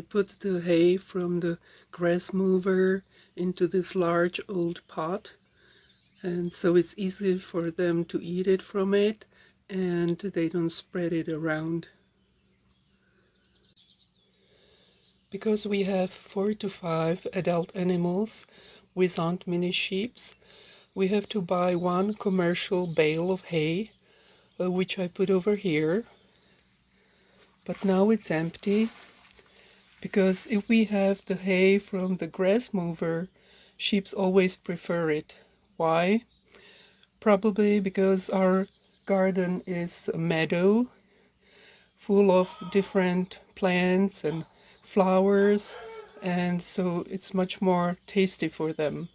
put the hay from the grass mower into this large old pot, and so it's easy for them to eat it from it, and they don't spread it around. Because we have 4 to 5 adult animals, Ouessant mini sheeps, we have to buy one commercial bale of hay, which I put over here. But now it's empty, because if we have the hay from the grass mower, sheep always prefer it. Why? Probably because our garden is a meadow full of different plants and flowers, and so it's much more tasty for them.